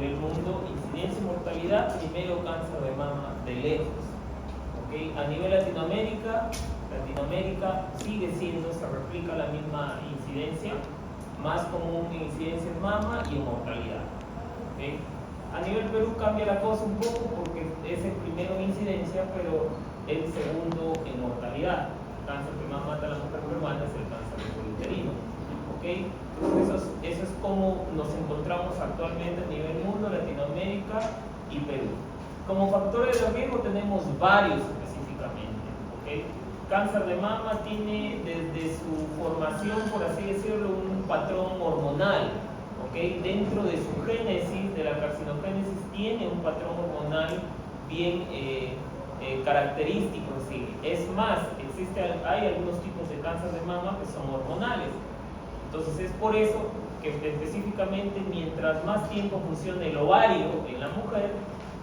nivel mundo, incidencia y mortalidad, primero cáncer de mama de lejos. ¿Okay? A nivel Latinoamérica sigue siendo, se replica la misma incidencia, más común en incidencia en mama y en mortalidad. ¿Okay? A nivel Perú cambia la cosa un poco porque es el primero en incidencia, pero el segundo en mortalidad. El cáncer que más mata a la mujer peruana es el cáncer de cuello uterino. ¿Okay? Entonces eso es como nos encontramos actualmente a nivel mundo, Latinoamérica y Perú. Como factores de riesgo tenemos varios específicamente. ¿Okay? Cáncer de mama tiene desde su formación, por así decirlo, un patrón hormonal. ¿Okay? Dentro de su génesis, de la carcinogénesis, tiene un patrón hormonal bien característico. ¿Sí? Es más, hay algunos tipos de cáncer de mama que son hormonales. Entonces es por eso que específicamente mientras más tiempo funcione el ovario en la mujer,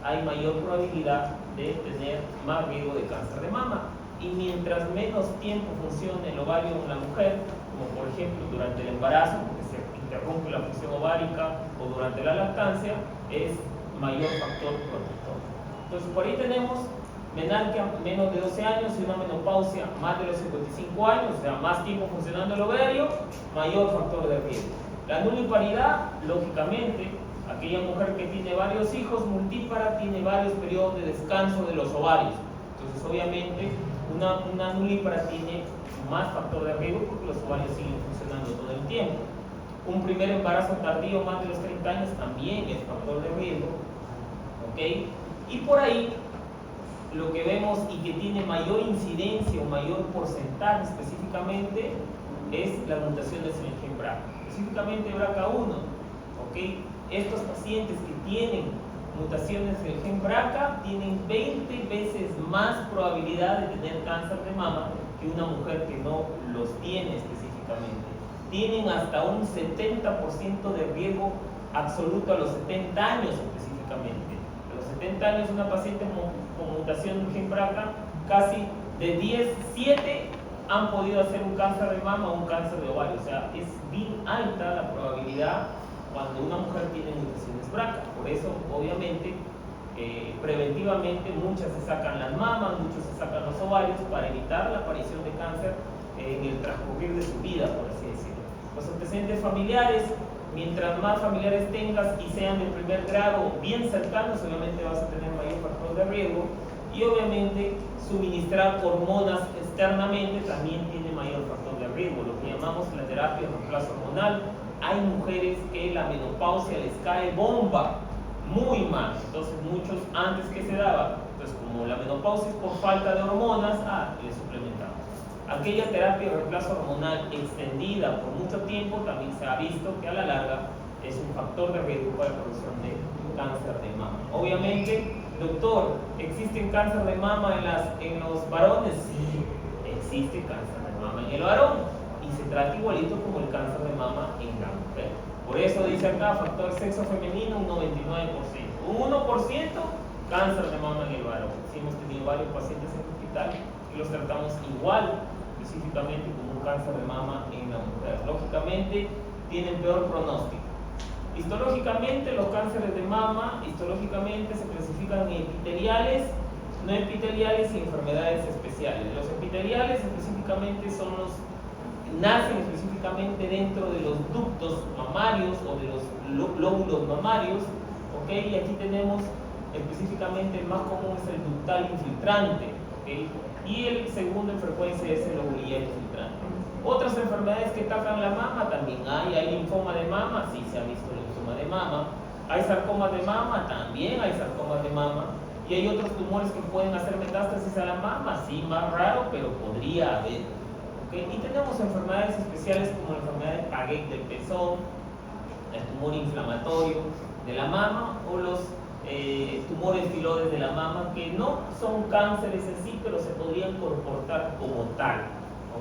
hay mayor probabilidad de tener más riesgo de cáncer de mama. Y mientras menos tiempo funcione el ovario en la mujer, como por ejemplo durante el embarazo, porque se interrumpe la función ovárica, o durante la lactancia, es mayor factor protector. Entonces por ahí tenemos menarquia menos de 12 años y una menopausia más de los 55 años, o sea, más tiempo funcionando el ovario, mayor factor de riesgo. La nuliparidad, lógicamente, aquella mujer que tiene varios hijos, multípara, tiene varios periodos de descanso de los ovarios. Entonces, obviamente, una nuliparidad tiene más factor de riesgo porque los ovarios siguen funcionando todo el tiempo. Un primer embarazo tardío más de los 30 años también es factor de riesgo. ¿Okay? Y por ahí, lo que vemos y que tiene mayor incidencia o mayor porcentaje específicamente es las mutaciones en el gen BRCA, específicamente BRCA1. ¿Okay? Estos pacientes que tienen mutaciones en el gen BRCA tienen 20 veces más probabilidad de tener cáncer de mama que una mujer que no los tiene específicamente. Tienen hasta un 70% de riesgo absoluto a los 70 años específicamente. A los 70 años una paciente con mutación en gen BRCA, casi de 10, 7 han podido hacer un cáncer de mama o un cáncer de ovario. O sea, es bien alta la probabilidad cuando una mujer tiene mutaciones BRCA. Por eso, obviamente, preventivamente muchas se sacan las mamas, muchos se sacan los ovarios para evitar la aparición de cáncer en el transcurrir de su vida, por así decirlo. Los antecedentes familiares, mientras más familiares tengas y sean de primer grado bien cercanos, obviamente vas a tener mayor factor de riesgo. Y obviamente suministrar hormonas externamente también tiene mayor factor de riesgo, lo que llamamos la terapia de reemplazo hormonal. Hay mujeres que la menopausia les cae bomba, muy mal. Entonces muchos antes que se daba, pues como la menopausia es por falta de hormonas, le suplementamos. Aquella terapia de reemplazo hormonal extendida por mucho tiempo también se ha visto que a la larga es un factor de riesgo para la producción de cáncer de mama. Obviamente, doctor, ¿existe cáncer de mama en los varones? Sí, existe cáncer de mama en el varón y se trata igualito como el cáncer de mama en la mujer. Por eso dice acá, factor sexo femenino, un 99%. Un 1% cáncer de mama en el varón. Sí, hemos tenido varios pacientes en el hospital y los tratamos igual, específicamente como un cáncer de mama en la mujer. Lógicamente, tienen peor pronóstico. Histológicamente, los cánceres de mama, histológicamente se clasifican en epiteliales, no epiteliales y enfermedades especiales. Los epiteliales específicamente nacen específicamente dentro de los ductos mamarios o de los lóbulos mamarios. ¿Okay? Y aquí tenemos específicamente el más común es el ductal infiltrante. ¿Okay? Y el segundo en frecuencia es el lobulillar infiltrante. Otras enfermedades que atacan la mama también hay linfoma de mama, sí se ha visto linfoma de mama, hay sarcomas de mama, también hay sarcomas de mama, y hay otros tumores que pueden hacer metástasis a la mama, sí, más raro, pero podría haber. ¿Okay? Y tenemos enfermedades especiales como la enfermedad de Paget del pezón, el tumor inflamatorio de la mama o los tumores filoides de la mama, que no son cánceres en sí, pero se podrían comportar como tal.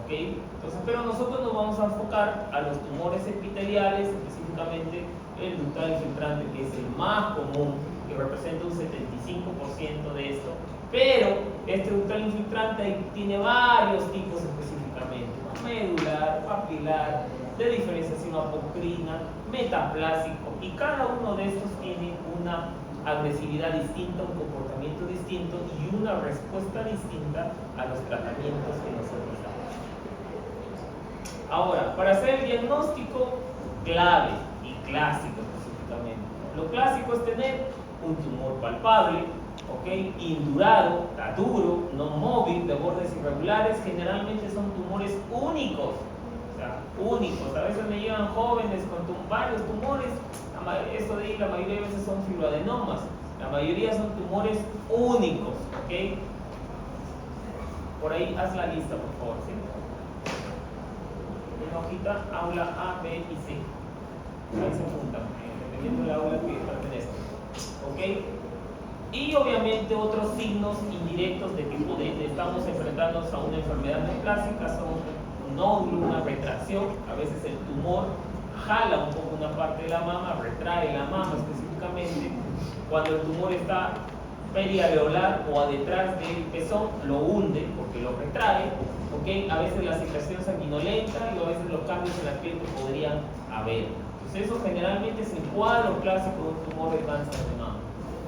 ¿Okay? Entonces, pero nosotros nos vamos a enfocar a los tumores epiteliales, específicamente el ductal infiltrante, que es el más común, que representa un 75% de esto. Pero este ductal infiltrante tiene varios tipos específicamente: medular, papilar, de diferenciación apocrina, metaplásico, y cada uno de estos tiene agresividad distinta, un comportamiento distinto y una respuesta distinta a los tratamientos que nosotros damos. Ahora, para hacer el diagnóstico clave y clásico específicamente, lo clásico es tener un tumor palpable, indurado, está duro, no móvil, de bordes irregulares. Generalmente son tumores únicos, únicos. A veces me llegan jóvenes con varios tumores. Eso de ahí, la mayoría de veces son fibroadenomas, la mayoría son tumores únicos. Por ahí haz la lista, por favor, ¿sí? Una hojita, aula A, B y C. Ahí se juntan, dependiendo del aula que pertenezca. Y obviamente otros signos indirectos de que estamos enfrentándonos a una enfermedad neoplásica son un nódulo, una retracción. A veces el tumor jala un poco una parte de la mama, retrae la mama específicamente. Cuando el tumor está periareolar o detrás del pezón, lo hunde porque lo retrae. A veces la secreción sanguinolenta y a veces los cambios en la piel que podrían haber. Entonces eso generalmente es el cuadro clásico de un tumor de cáncer de mama.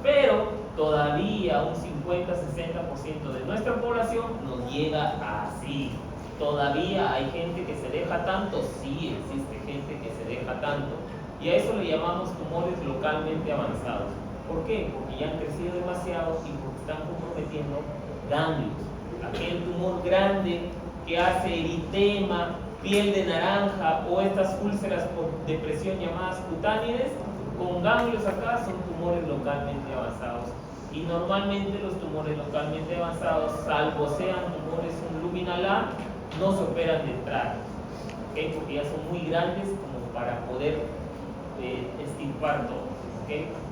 Pero todavía un 50-60% de nuestra población nos llega así. Todavía hay gente que se deja tanto, sí existe gente que se deja tanto, y a eso le llamamos tumores localmente avanzados. ¿Por qué? Porque ya han crecido demasiado y porque están comprometiendo ganglios. Aquel tumor grande que hace eritema, piel de naranja o estas úlceras por depresión llamadas cutáneas, con ganglios acá, son tumores localmente avanzados. Y normalmente los tumores localmente avanzados, salvo sean tumores luminal A, no se operan de entrada, porque ya son muy grandes como para poder extirpar todo.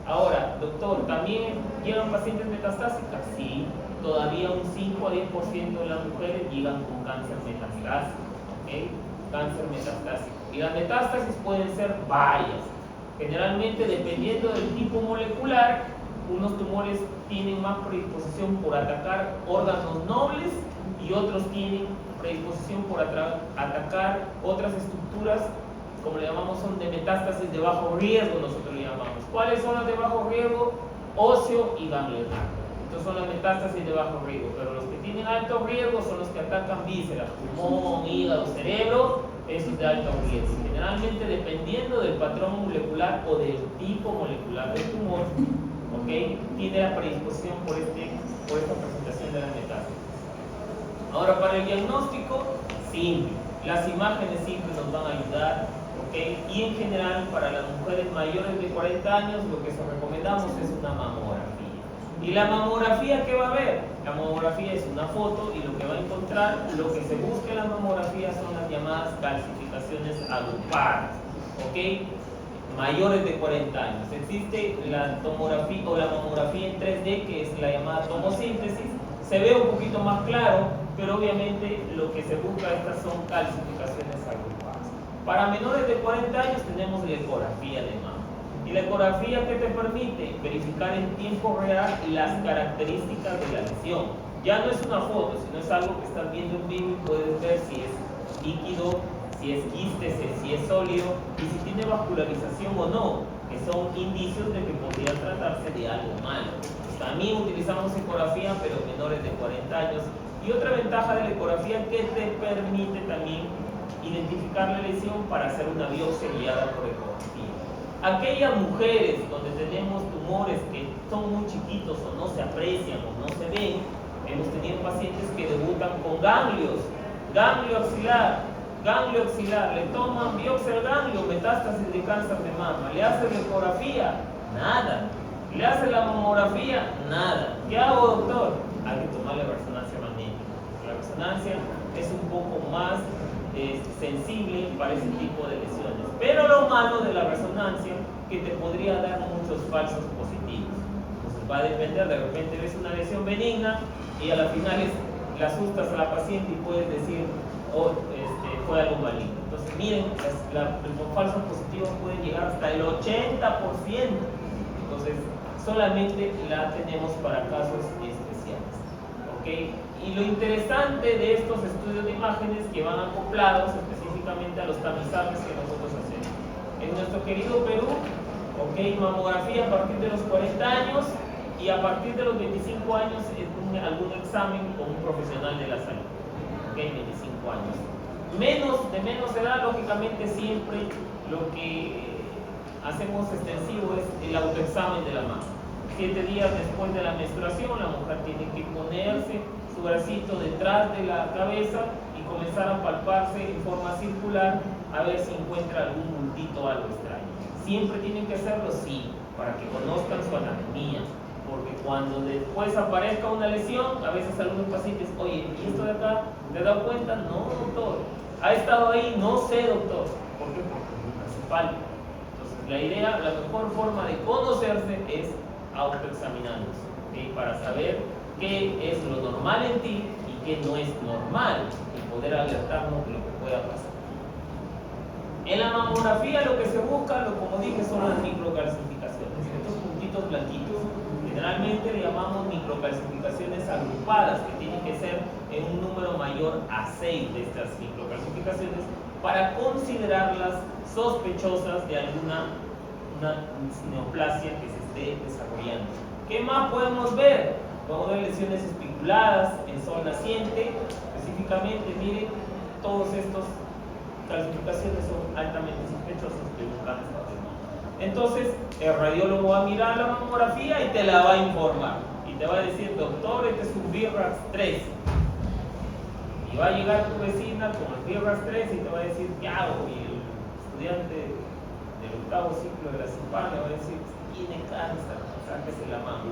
Ahora, doctor, ¿también llegan pacientes metastásicas? Sí, todavía un 5 a 10% de las mujeres llegan con cáncer metastásico. Cáncer metastásico. Y las metástasis pueden ser varias. Generalmente, dependiendo del tipo molecular, unos tumores tienen más predisposición por atacar órganos nobles y otros tienen predisposición por atacar otras estructuras, como le llamamos, son de metástasis de bajo riesgo, nosotros le llamamos. ¿Cuáles son las de bajo riesgo? Óseo y ganglionar. Estos son las metástasis de bajo riesgo, pero los que tienen alto riesgo son los que atacan vísceras, pulmón, hígado, cerebro, esos de alto riesgo. Generalmente, dependiendo del patrón molecular o del tipo molecular del tumor, tiene la predisposición por esta presentación de la metástasis. Ahora, para el diagnóstico, simple. Las imágenes simples nos van a ayudar, y en general, para las mujeres mayores de 40 años, lo que recomendamos es una mamografía. ¿Y la mamografía qué va a ver? La mamografía es una foto y lo que va a encontrar, lo que se busca en la mamografía son las llamadas calcificaciones agrupadas, mayores de 40 años. Existe la tomografía o la mamografía en 3D, que es la llamada tomosíntesis. Se ve un poquito más claro, pero obviamente lo que se busca, estas son calcificaciones agrupadas. Para menores de 40 años tenemos la ecografía de mama. Y la ecografía que te permite verificar en tiempo real las características de la lesión. Ya no es una foto, sino es algo que estás viendo en vivo y puedes ver si es líquido, si es quiste, si es sólido y si tiene vascularización o no, que son indicios de que podría tratarse de algo malo. También utilizamos ecografía, pero menores de 40 años. Y otra ventaja de la ecografía que te permite también identificar la lesión para hacer una biopsia guiada por ecografía. Aquellas mujeres donde tenemos tumores que son muy chiquitos o no se aprecian o no se ven, hemos tenido pacientes que debutan con ganglios, ganglio axilar, le toman biopsia al ganglio, metástasis de cáncer de mama, le hacen la ecografía, nada. ¿Le hace la mamografía? Nada. ¿Qué hago, doctor? Hay que tomarle resonancia magnética. La resonancia es un poco más sensible para ese tipo de lesiones. Pero lo malo de la resonancia que te podría dar muchos falsos positivos. Entonces va a depender, de repente ves una lesión benigna y a la final le asustas a la paciente y puedes decir, fue algo maligno. Entonces miren, los falsos positivos pueden llegar hasta el 80%. Entonces, solamente la tenemos para casos especiales. Y lo interesante de estos estudios de imágenes que van acoplados específicamente a los tamizajes que nosotros hacemos. En nuestro querido Perú, ¿ok? Mamografía a partir de los 40 años y a partir de los 25 años algún examen con un profesional de la salud, ¿ok? 25 años. De menos edad, lógicamente siempre lo que hacemos extensivo es el autoexamen de la mama. 7 días después de la menstruación, la mujer tiene que ponerse su bracito detrás de la cabeza y comenzar a palparse en forma circular a ver si encuentra algún bultito o algo extraño. ¿Siempre tienen que hacerlo? Sí, para que conozcan su anatomía. Porque cuando después aparezca una lesión, a veces algunos pacientes, oye, ¿y esto de acá? ¿Te has dado cuenta? No, doctor. ¿Ha estado ahí? No sé, doctor. ¿Por qué? Porque nunca se palpa. Entonces, la mejor forma de conocerse es autoexaminándose, ¿okay? Para saber qué es lo normal en ti y qué no es normal y poder alertarnos de lo que pueda pasar. En la mamografía lo que se busca, como dije, son las microcalcificaciones, estos puntitos blanquitos. Generalmente le llamamos microcalcificaciones agrupadas, que tienen que ser en un número mayor a 6 de estas microcalcificaciones para considerarlas sospechosas de alguna neoplasia que se esté desarrollando. ¿Qué más podemos ver? Podemos ver lesiones espiculadas en sol naciente. Específicamente, miren, todos estos calcificaciones son altamente sospechosas de un cáncer de mama. Entonces, el radiólogo va a mirar la mamografía y te la va a informar. Y te va a decir, doctor, este es un BRAF 3. Y va a llegar tu vecina con el BRAF 3 y te va a decir, ¿qué hago? Y el estudiante del octavo ciclo de la CIPAN le va a decir, tiene cáncer, sáquese la mama.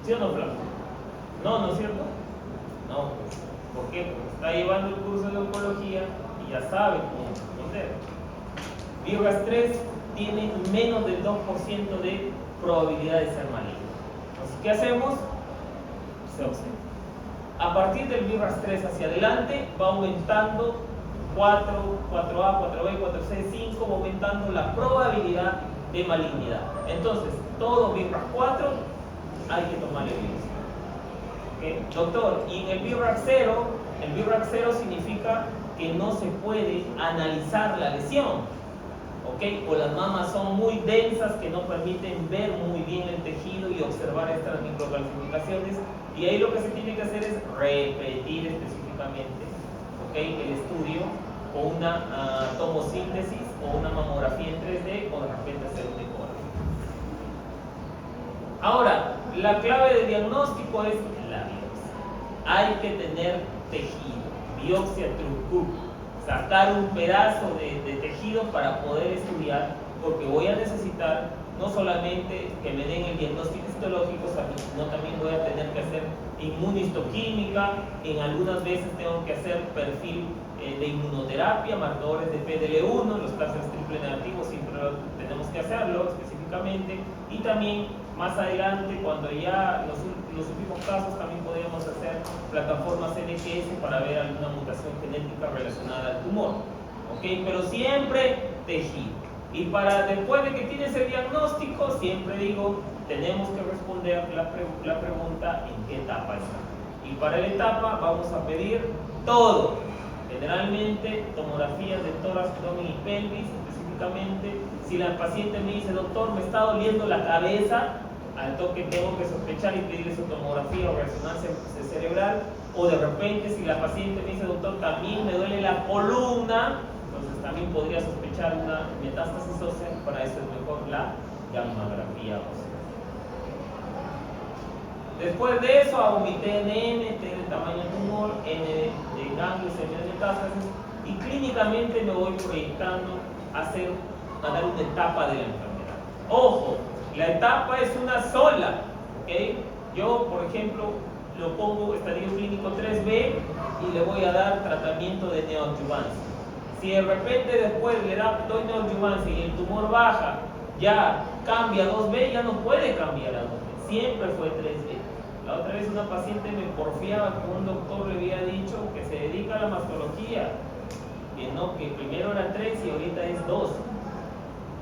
¿Sí o no, Flaco? No, ¿no es cierto? No, pues, ¿por qué? Porque está llevando el curso de oncología y ya sabe cómo responder. BRAF 3 tiene menos del 2% de probabilidad de ser maligno. Entonces, ¿qué hacemos? Se observa. A partir del BRAF 3 hacia adelante va aumentando 4, 4A, 4B, 4C, 5, va aumentando la probabilidad de malignidad. Entonces, todo BRAF 4 hay que tomarle biopsia. ¿Okay? Doctor, y en el BRAF 0, el BRAF 0 significa que no se puede analizar la lesión. ¿Okay? O las mamas son muy densas que no permiten ver muy bien el tejido y observar estas microcalcificaciones, y ahí lo que se tiene que hacer es repetir específicamente, ¿okay? El estudio con una tomosíntesis o una mamografía en 3D o de repente hacer un ecografía. Ahora, la clave de diagnóstico es la biopsia. Hay que tener tejido, biopsia truco, sacar un pedazo de tejido para poder estudiar, porque voy a necesitar no solamente que me den el diagnóstico histológico, sino también voy a tener que hacer inmunistoquímica, en algunas veces tengo que hacer perfil de inmunoterapia, marcadores de PDL1, los cánceres triple negativos siempre tenemos que hacerlo específicamente, y también más adelante, cuando ya los últimos casos, también podríamos hacer plataformas NGS para ver alguna mutación genética relacionada al tumor, ¿ok? Pero siempre tejido. Y para después de que tienes el diagnóstico, siempre digo, tenemos que responder la pregunta en qué etapa está. Y para la etapa vamos a pedir todo. Generalmente tomografías de tórax, abdomen y pelvis, específicamente. Si la paciente me dice, doctor, me está doliendo la cabeza, al toque tengo que sospechar y pedir su tomografía o resonancia cerebral. O de repente, si la paciente me dice, doctor, también me duele la columna, entonces también podría sospechar una metástasis ósea, y para eso es mejor la gammagrafía ósea. Después de eso hago mi TNM, T de tamaño tumor, N de ganglios, M de metástasis, y clínicamente me voy proyectando a dar una etapa de la enfermedad. Ojo, la etapa es una sola, ¿okay? Yo, por ejemplo, lo pongo estadio clínico 3B y le voy a dar tratamiento de neoadjuvancia. Si de repente después doy neoadjuvancia y el tumor baja, ya cambia a 2B, ya no puede cambiar a 2B, siempre fue 3B. La otra vez una paciente me porfiaba que un doctor le había dicho que se dedica a la mastología, que no, que primero era 3 y ahorita es 2.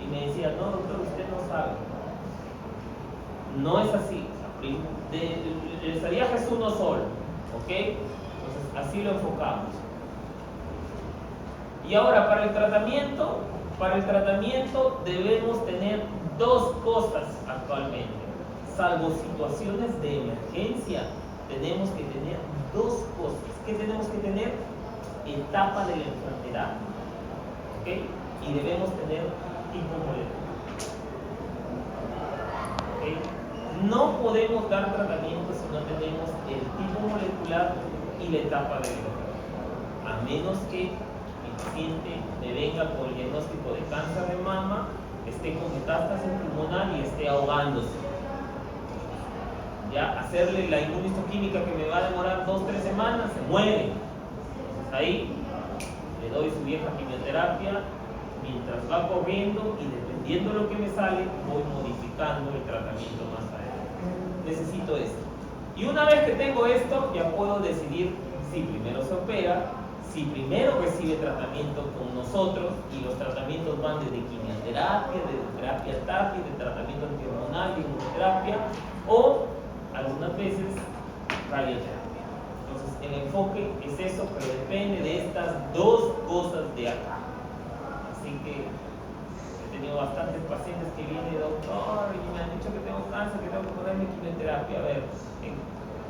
Y me decía, no doctor, usted no sabe. No es así. El estadiaje es uno solo, ¿ok? Entonces así lo enfocamos. Y ahora para el tratamiento Para el tratamiento debemos tener dos cosas actualmente. Salvo situaciones de emergencia, tenemos que tener dos cosas. ¿Qué tenemos que tener? Etapa de la enfermedad, ¿okay? Y debemos tener tipo molecular, ¿okay? No podemos dar tratamiento si no tenemos el tipo molecular y la etapa de la enfermedad, a menos que el paciente me venga por el diagnóstico de cáncer de mama, esté con metástasis pulmonar y esté ahogándose. Ya hacerle la inmunistoquímica que me va a demorar 2-3 semanas, se muere. Entonces ahí le doy su vieja quimioterapia mientras va corriendo y dependiendo de lo que me sale, voy modificando el tratamiento más adelante. Necesito esto. Y una vez que tengo esto, ya puedo decidir si primero se opera, si primero recibe tratamiento con nosotros, y los tratamientos van desde quimioterapia, de terapia TAPI, de tratamiento antihormonal, de inmunoterapia, o algunas veces radioterapia. Entonces el enfoque es eso, pero depende de estas dos cosas de acá. Así que he tenido bastantes pacientes que vienen, doctor, y me han dicho que tengo cáncer, que tengo que ponerme quimioterapia. A ver,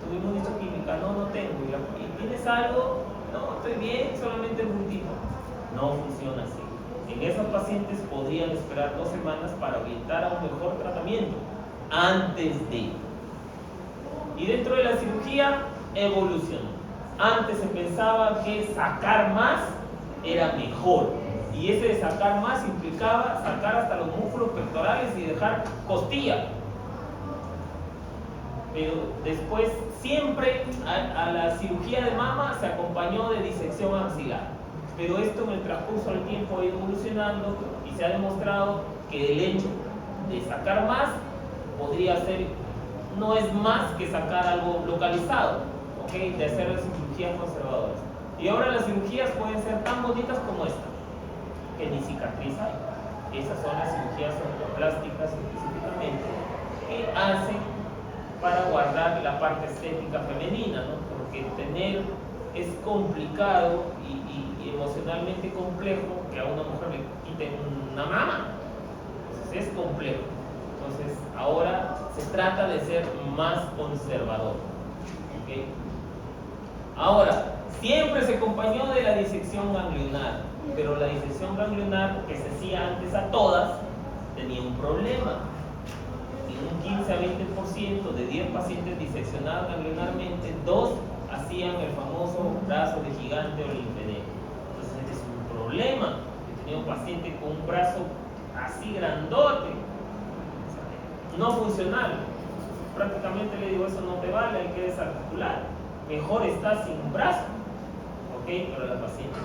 tuvimos histoquímica, no tengo. ¿Y tienes algo? No, estoy bien, solamente es un tipo. No funciona así. En esos pacientes podrían esperar 2 semanas para orientar a un mejor tratamiento antes de. Y dentro de la cirugía evolucionó. Antes se pensaba que sacar más era mejor. Y ese de sacar más implicaba sacar hasta los músculos pectorales y dejar costilla. Pero después siempre a la cirugía de mama se acompañó de disección axilar. Pero esto en el transcurso del tiempo ha ido evolucionando y se ha demostrado que el hecho de sacar más podría ser, no es más que sacar algo localizado, ¿okay? De hacer las cirugías conservadoras. Y ahora las cirugías pueden ser tan bonitas como esta, que ni cicatriz hay. Esas son las cirugías ortoplásticas específicamente, que hacen para guardar la parte estética femenina, ¿no? Porque tener es complicado y emocionalmente complejo que a una mujer le quiten una mama. Entonces es complejo. Entonces ahora se trata de ser más conservador, ¿okay? Ahora, siempre se acompañó de la disección ganglionar, pero la disección ganglionar que se hacía antes a todas tenía un problema. En un 15 a 20% de 10 pacientes diseccionados ganglionarmente, 2 hacían el famoso brazo de gigante o linfedema. Entonces este es un problema. Yo tenía un paciente con un brazo así grandote, no funcional. Prácticamente le digo, eso no te vale, hay que desarticular. Mejor está sin brazo, ¿ok? Pero la paciente,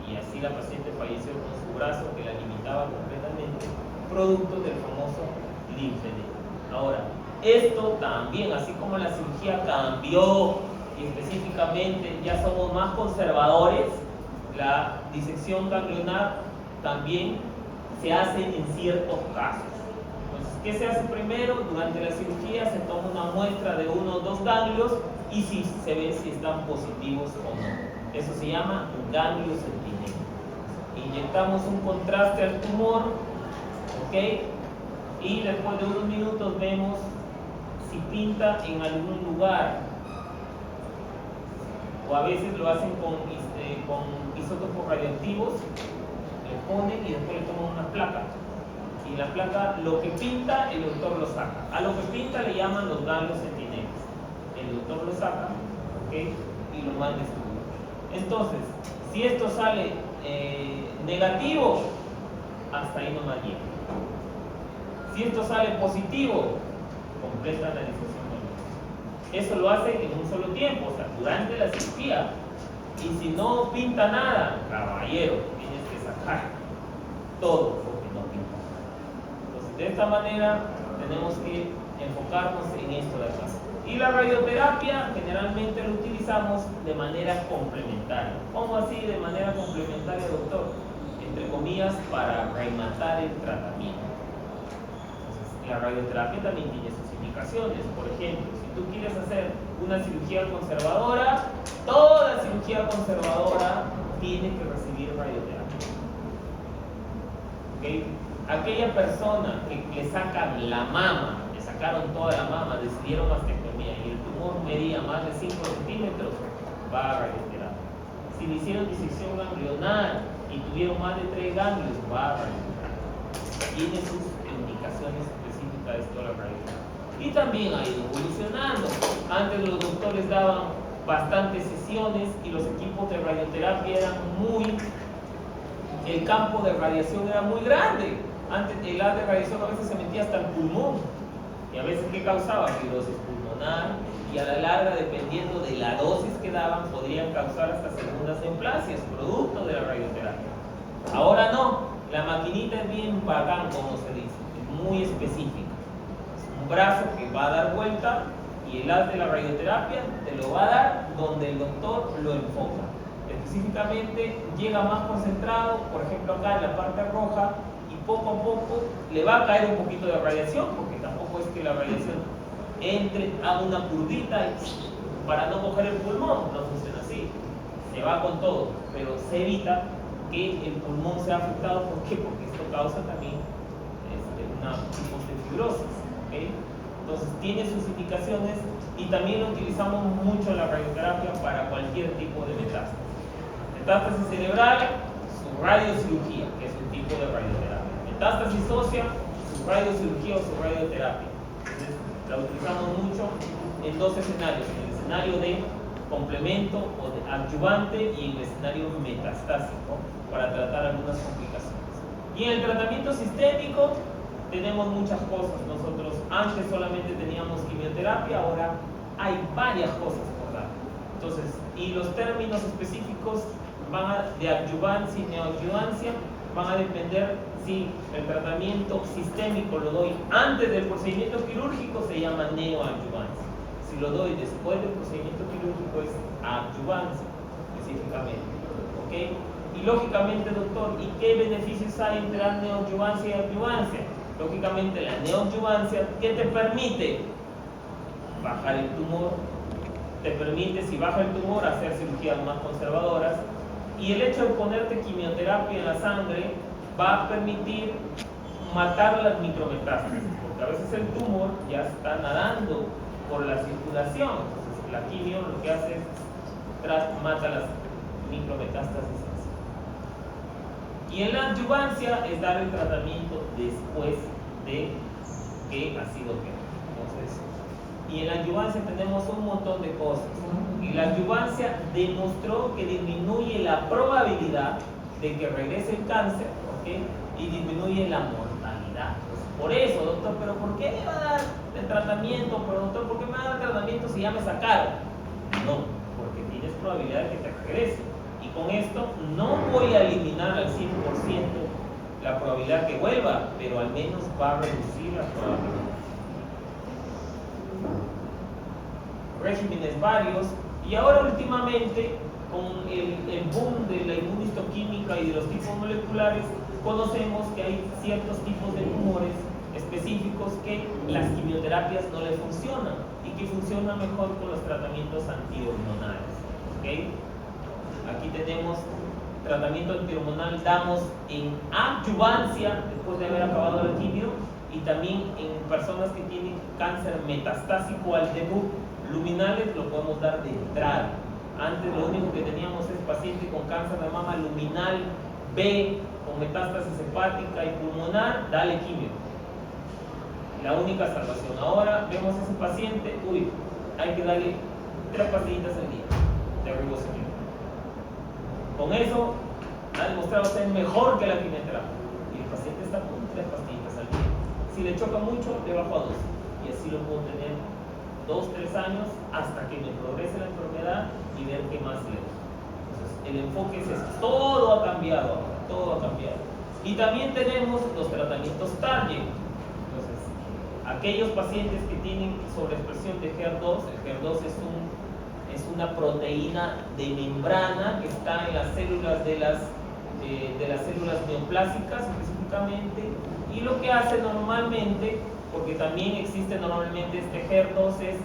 y así la paciente falleció con su brazo que la limitaba completamente, producto del famoso linfedema. Ahora, esto también, así como la cirugía cambió y específicamente ya somos más conservadores, la disección ganglionar también se hace en ciertos casos. Entonces, ¿qué se hace primero? Durante la cirugía se toma una muestra de 1 o 2 ganglios y si se ve si están positivos o no. Eso se llama ganglio centinela. Inyectamos un contraste al tumor, ¿ok? Y después de unos minutos vemos si pinta en algún lugar, o a veces lo hacen con isótopos radioactivos, le ponen y después le toman una placa, y la placa, lo que pinta, el doctor lo saca. A lo que pinta le llaman los ganglios centinelas. El doctor lo saca, ¿ok? Y lo manda a estudiar. Entonces, si esto sale negativo, hasta ahí nomás llega. Si esto sale positivo, completa la disección. Eso lo hace en un solo tiempo, o sea, durante la cirugía. Y si no pinta nada, caballero, tienes que sacar todo porque no pinta. Entonces, de esta manera tenemos que enfocarnos en esto de acá. Y la radioterapia generalmente lo utilizamos de manera complementaria. ¿Cómo así de manera complementaria, doctor? Entre comillas, para rematar el tratamiento. Entonces, la radioterapia también tiene sus indicaciones. Por ejemplo, si tú quieres hacer una cirugía conservadora, toda cirugía conservadora tiene que recibir radioterapia. ¿okay? Aquella persona que le sacan la mama, le sacaron toda la mama, decidieron mastectomía y el tumor medía más de 5 centímetros, va a radioterapia. Si le hicieron disección ganglionar y tuvieron más de 3 ganglios, va a radioterapia. Tiene sus indicaciones específicas de esto de la radioterapia. Y también ha ido evolucionando. Antes los doctores daban bastantes sesiones y los equipos de radioterapia eran el campo de radiación era muy grande. Antes el haz de radiación a veces se metía hasta el pulmón y a veces ¿qué causaba? Fibrosis pulmonar, y a la larga, dependiendo de la dosis que daban, podrían causar hasta segundas neoplasias, producto de la radioterapia. Ahora no, la maquinita es bien bacán, como se dice, es muy específica. Un brazo que va a dar vuelta y el haz de la radioterapia te lo va a dar donde el doctor lo enfoca. Específicamente llega más concentrado, por ejemplo acá en la parte roja, y poco a poco le va a caer un poquito de radiación, porque tampoco es que la radiación entre a una curvita y para no coger el pulmón, no funciona así, se va con todo, pero se evita que el pulmón sea afectado. ¿Por qué? Porque esto causa también una tipo de fibrosis. ¿Okay? Entonces tiene sus indicaciones y también lo utilizamos mucho en la radioterapia para cualquier tipo de metástasis. Metástasis cerebral, su radiocirugía, que es un tipo de radioterapia. Metástasis ósea, su radiocirugía o su radioterapia. Entonces la utilizamos mucho en dos escenarios, en el escenario de complemento o de adyuvante y en el escenario metastásico para tratar algunas complicaciones. Y en el tratamiento sistémico tenemos muchas cosas. Nosotros antes solamente teníamos quimioterapia, ahora hay varias cosas por dar. Entonces, y los términos específicos de adyuvancia y neoadyuvancia van a depender si el tratamiento sistémico lo doy antes del procedimiento quirúrgico, se llama neoadyuvancia. Si lo doy después del procedimiento quirúrgico es adyuvancia específicamente. ¿Okay? Y lógicamente, doctor, ¿y qué beneficios hay entre la neoadyuvancia y adyuvancia? Lógicamente la neoadyuvancia, ¿qué te permite? Bajar el tumor, te permite, si baja el tumor, hacer cirugías más conservadoras, y el hecho de ponerte quimioterapia en la sangre va a permitir matar las micrometástasis, porque a veces el tumor ya está nadando por la circulación. Entonces la quimio lo que hace es mata las micrometástasis. Y en la adyuvancia es dar el tratamiento después de que ha sido operado. Entonces, y en la adyuvancia tenemos un montón de cosas. Y la adyuvancia demostró que disminuye la probabilidad de que regrese el cáncer, ¿okay? Y disminuye la mortalidad. Por eso, doctor, ¿pero por qué me va a dar el tratamiento? Pero doctor, ¿por qué me va a dar el tratamiento si ya me sacaron? No, porque tienes probabilidad de que te regrese. Y con esto no voy a eliminar al 100% la probabilidad que vuelva, pero al menos va a reducir la probabilidad. Regímenes varios, y ahora últimamente con el boom de la inmunistoquímica y de los tipos moleculares, conocemos que hay ciertos tipos de tumores específicos que las quimioterapias no le funcionan y que funcionan mejor con los tratamientos antihormonales. ¿Okay? Aquí tenemos tratamiento antihormonal, damos en adyuvancia después de haber acabado la quimio, y también en personas que tienen cáncer metastásico al debut luminales lo podemos dar de entrada. Antes lo único que teníamos es paciente con cáncer de mama luminal B, con metástasis hepática y pulmonar, dale quimio. La única salvación. Ahora vemos a ese paciente, hay que darle 3 pastillitas al día de ribociclib. Con eso ha demostrado ser mejor que la quimioterapia. Y el paciente está con 3 pastillitas al día. Si le choca mucho, le bajo a 2. Y así lo puedo tener 2-3 años hasta que me progrese la enfermedad y ver qué más le doy. Entonces, el enfoque es eso. Todo ha cambiado ahora, todo ha cambiado. Y también tenemos los tratamientos target. Entonces, aquellos pacientes que tienen sobreexpresión de HER2, el HER2 es una proteína de membrana que está en las células de las células neoplásicas específicamente, y lo que hace normalmente, porque también existe normalmente este HER2, es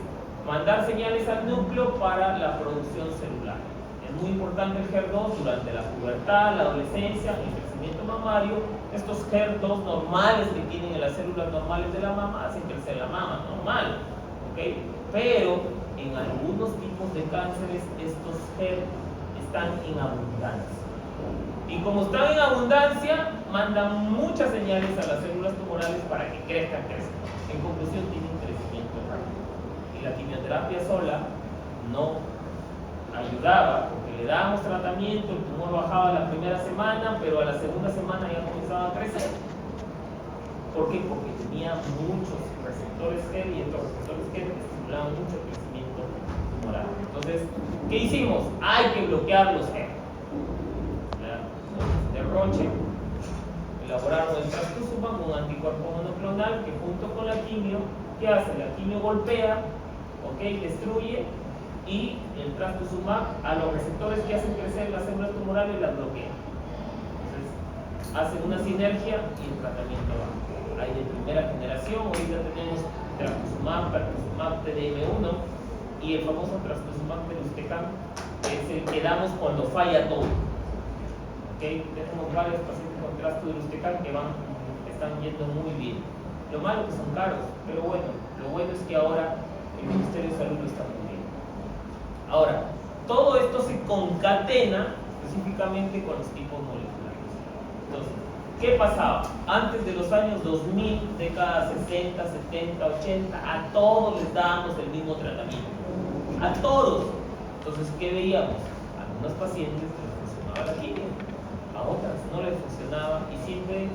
mandar señales al núcleo para la producción celular. Es muy importante el HER2 durante la pubertad, la adolescencia, el crecimiento crecimiento mamario, estos HER2 normales que tienen en las células normales de la mama hacen crecer la mama normal, ¿ok? Pero en algunos tipos de cánceres estos HER están en abundancia. Y como están en abundancia, mandan muchas señales a las células tumorales para que crezcan. En conclusión, tienen crecimiento rápido. Y la quimioterapia sola no ayudaba, porque le dábamos tratamiento, el tumor bajaba la primera semana, pero a la segunda semana ya comenzaba a crecer. ¿Por qué? Porque tenía muchos receptores HER y estos receptores HER estimulaban mucho el crecimiento tumoral. Entonces, ¿qué hicimos? Hay que bloquear los HER. De Roche elaboraron el trastuzumab, un anticuerpo monoclonal que junto con la quimio, ¿qué hace? La quimio golpea, ¿ok? Destruye, y el trastuzumab a los receptores que hacen crecer las células tumorales las bloquea. Entonces, hace una sinergia y el tratamiento va. Hay de primera generación, ahorita tenemos trastuzumab, pertuzumab TDM1 y el famoso trastuzumab perustecan, que es el que damos cuando falla todo. ¿Okay? Tenemos varios pacientes con trastuzumab que están yendo muy bien. Lo malo que son caros, pero bueno, lo bueno es que ahora el Ministerio de Salud lo está muy bien. Ahora, todo esto se concatena específicamente con los tipos moleculares. Entonces, ¿qué pasaba? Antes de los años 2000, décadas 60, 70, 80, a todos les dábamos el mismo tratamiento. A todos. Entonces, ¿qué veíamos? A algunos pacientes les funcionaba la quimio, a otras no les funcionaba y siempre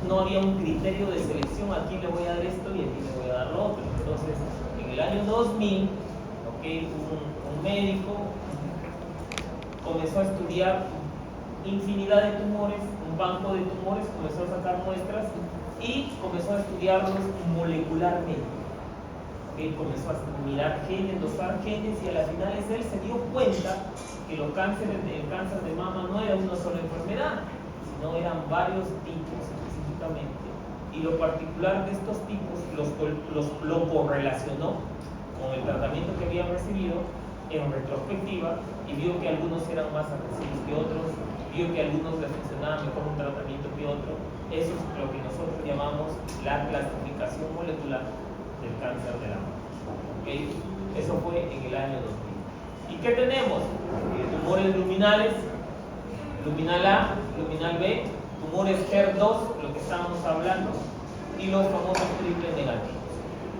no había un criterio de selección. Aquí le voy a dar esto y aquí le voy a dar lo otro. Entonces, en el año 2000, un médico comenzó a estudiar infinidad de tumores, un banco de tumores, comenzó a sacar muestras y comenzó a estudiarlos molecularmente. Comenzó a mirar genes, dosar genes y a las finales él se dio cuenta que el cáncer de mama no era una sola enfermedad, sino eran varios tipos específicamente. Y lo particular de estos tipos lo correlacionó con el tratamiento que habían recibido en retrospectiva y vio que algunos eran más agresivos que otros, vio que a algunos les funcionaba mejor un tratamiento que otro. Eso es lo que nosotros llamamos la clasificación molecular del cáncer de la mama. ¿Okay? Eso fue en el año 2000. ¿Y qué tenemos? Tumores luminales, luminal A, luminal B, tumores HER2, lo que estábamos hablando, y los famosos triple negativos.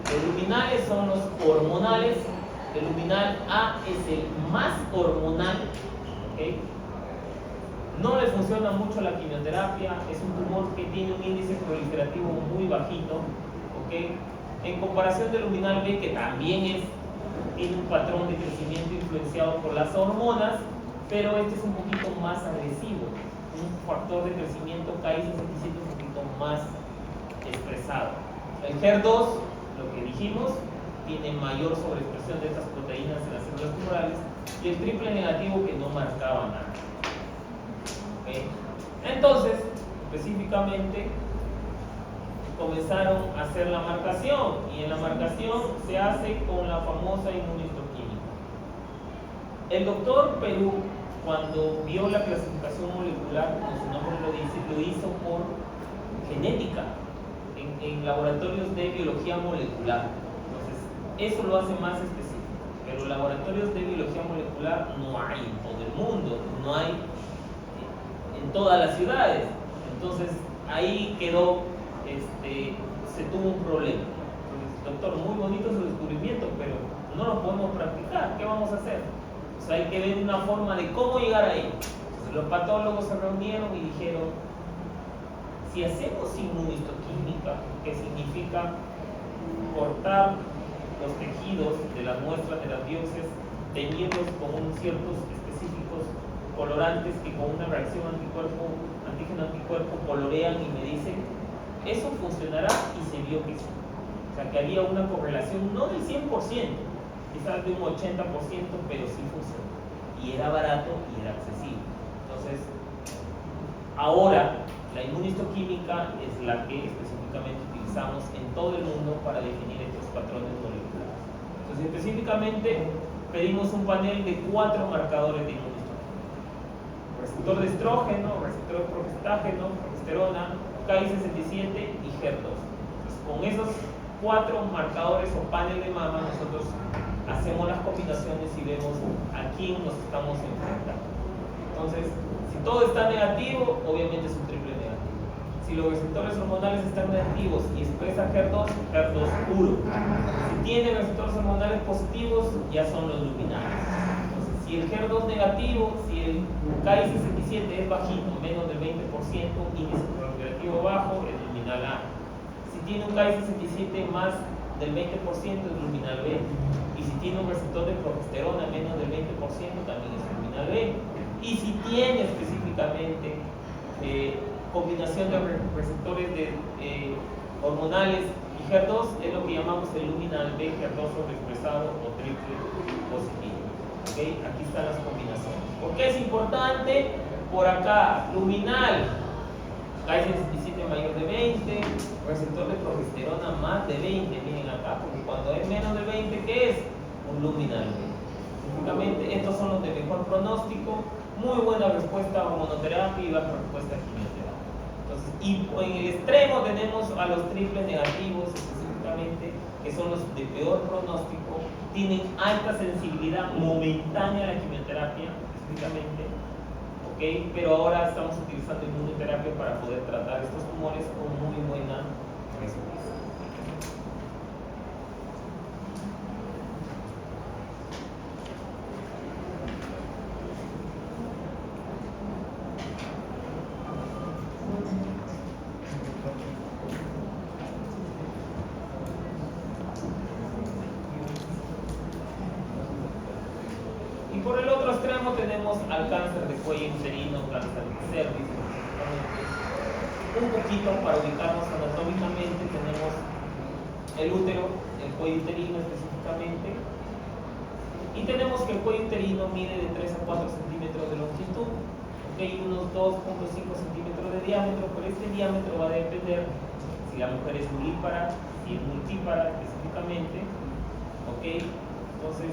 Los luminales son los hormonales, el luminal A es el más hormonal, ¿okay? No le funciona mucho la quimioterapia, es un tumor que tiene un índice proliferativo muy bajito, ¿okay? En comparación del luminal B, que también tiene un patrón de crecimiento influenciado por las hormonas, pero este es un poquito más agresivo, un factor de crecimiento Ki67 un poquito más expresado. El HER2, lo que dijimos, tiene mayor sobreexpresión de estas proteínas en las células tumorales, y el triple negativo que no marcaba nada. ¿Okay? Entonces, específicamente, comenzaron a hacer la marcación, y en la marcación se hace con la famosa inmunohistoquímica. El doctor Perú, cuando vio la clasificación molecular, como su nombre lo dice, lo hizo por genética, en laboratorios de biología molecular. Entonces, eso lo hace más específico. Pero laboratorios de biología molecular no hay en todo el mundo, no hay en todas las ciudades. Entonces, ahí quedó, se tuvo un problema. Entonces, doctor, muy bonito su descubrimiento, pero no lo podemos practicar. ¿Qué vamos a hacer? O sea, hay que ver una forma de cómo llegar ahí. Entonces, los patólogos se reunieron y dijeron: si hacemos inmunohistoquímica, que significa cortar los tejidos de las muestras de las biopsias, teñirlos con ciertos específicos colorantes que con una reacción antígeno-anticuerpo colorean y me dicen, eso funcionará, y se vio que sí. O sea, que había una correlación, no del 100%, quizás de un 80%, pero sí funcionó. Y era barato y era accesible. Entonces, ahora, la inmunohistoquímica es la que específicamente utilizamos en todo el mundo para definir estos patrones moleculares. Entonces, específicamente, pedimos un panel de 4 marcadores de inmunohistoquímica. receptor de estrógeno, receptor de progestágeno, progesterona, Ki-67 y HER2. Entonces, con esos 4 marcadores o panel de mama, nosotros hacemos las combinaciones y vemos a quién nos estamos enfrentando. Entonces, si todo está negativo, obviamente es un triple negativo. Si los receptores hormonales están negativos y expresa HER2, HER2 puro. Si tiene receptores hormonales positivos, ya son los luminales. Entonces, si el HER2 negativo, si el Ki-67 es bajito, menos del 20%, índice proliferativo bajo, es luminal A. Si tiene un Ki-67 más del 20%, es luminal B. Y si tiene un receptor de progesterona menos del 20%, también es luminal B. Y si tiene específicamente combinación de receptores hormonales y HER2, es lo que llamamos el luminal B, HER2 sobreexpresado o triple positivo. ¿Okay? Aquí están las combinaciones. ¿Por qué es importante? Por acá, luminal, Ki-67 mayor de 20, receptor de progesterona más de 20, miren acá, porque cuando es menos de 20, ¿qué es? Un luminal B. Específicamente, estos son los de mejor pronóstico, muy buena respuesta a hormonoterapia y baja respuesta a quimioterapia. Entonces, y en el extremo tenemos a los triples negativos, específicamente, que son los de peor pronóstico, tienen alta sensibilidad momentánea a la quimioterapia, específicamente, ¿okay? Pero ahora estamos utilizando inmunoterapia para poder tratar estos tumores con muy buena respuesta. Por el otro extremo tenemos al cáncer de cuello uterino, cáncer de cervix. Un poquito para ubicarnos anatómicamente tenemos el útero, el cuello uterino específicamente, y tenemos que el cuello uterino mide de 3 a 4 centímetros de longitud, ¿okay? Unos 2.5 centímetros de diámetro, pero este diámetro va a depender si la mujer es multípara, si es multípara específicamente, ¿okay? Entonces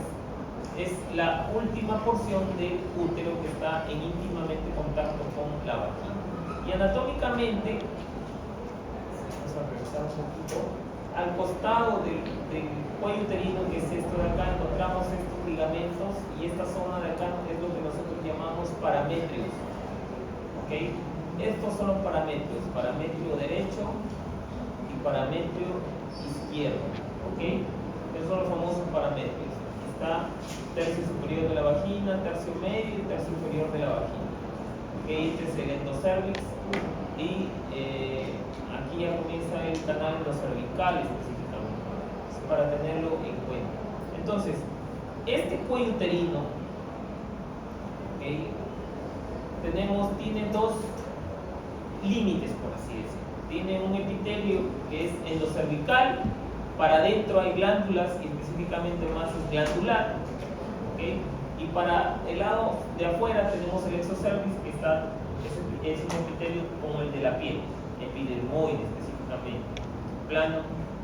es la última porción del útero que está en íntimamente contacto con la vagina. Y anatómicamente, vamos a regresar un poquito, al costado del cuello uterino, que es esto de acá, encontramos estos ligamentos y esta zona de acá es lo que nosotros llamamos paramétrios. ¿Okay? Estos son los paramétrios, parametrio derecho y parametrio izquierdo. ¿Okay? Esos son los famosos paramétrios. Está tercio superior de la vagina, tercio medio y tercio inferior de la vagina. ¿Okay? Este es el endocervix y aquí ya comienza el canal endocervical específicamente, para tenerlo en cuenta. Entonces, este cuello uterino, ¿okay? tiene dos límites, por así decirlo. Tiene un epitelio que es endocervical, para adentro hay glándulas y específicamente más es glandular, ¿okay? Y para el lado de afuera tenemos el exocervix, que es un epitelio como el de la piel, epidermoide específicamente, plano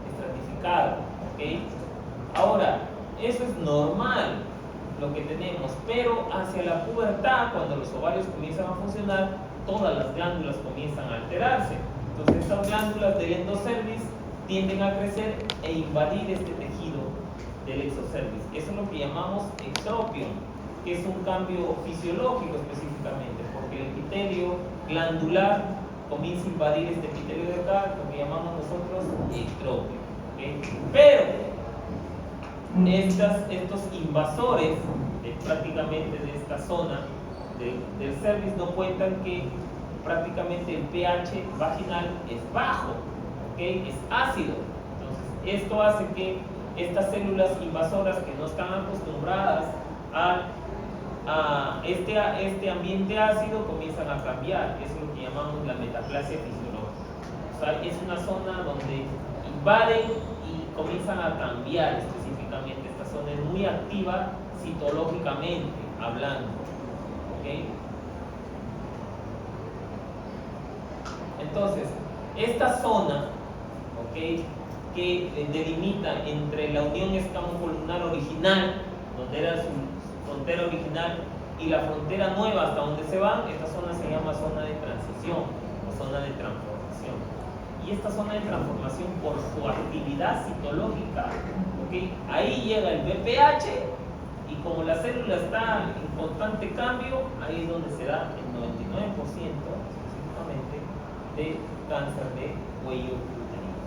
estratificado, ¿okay? Ahora, eso es normal lo que tenemos, pero hacia la pubertad, cuando los ovarios comienzan a funcionar, todas las glándulas comienzan a alterarse. Entonces estas glándulas del endocervix tienden a crecer e invadir este tejido del exocervix. Eso es lo que llamamos extropión, que es un cambio fisiológico específicamente, porque el epitelio glandular comienza a invadir este epitelio de acá, lo que llamamos nosotros extropio, ¿okay? Pero estos invasores prácticamente de esta zona del cervix no cuentan que prácticamente el pH vaginal es bajo, ¿okay? Es ácido. Entonces esto hace que estas células invasoras que no están acostumbradas a este ambiente ácido comienzan a cambiar. Eso es lo que llamamos la metaplasia fisiológica. O sea, es una zona donde invaden y comienzan a cambiar específicamente. Esta zona es muy activa citológicamente hablando, ¿okay? Entonces, esta zona, ¿okay?, que delimita entre la unión escamocolumnar original, donde era su frontera original, y la frontera nueva hasta donde se van, esta zona se llama zona de transición o zona de transformación. Y esta zona de transformación, por su actividad citológica, ¿okay? Ahí llega el BPH, y como la célula está en constante cambio, ahí es donde se da el 99% específicamente de cáncer de cuello uterino,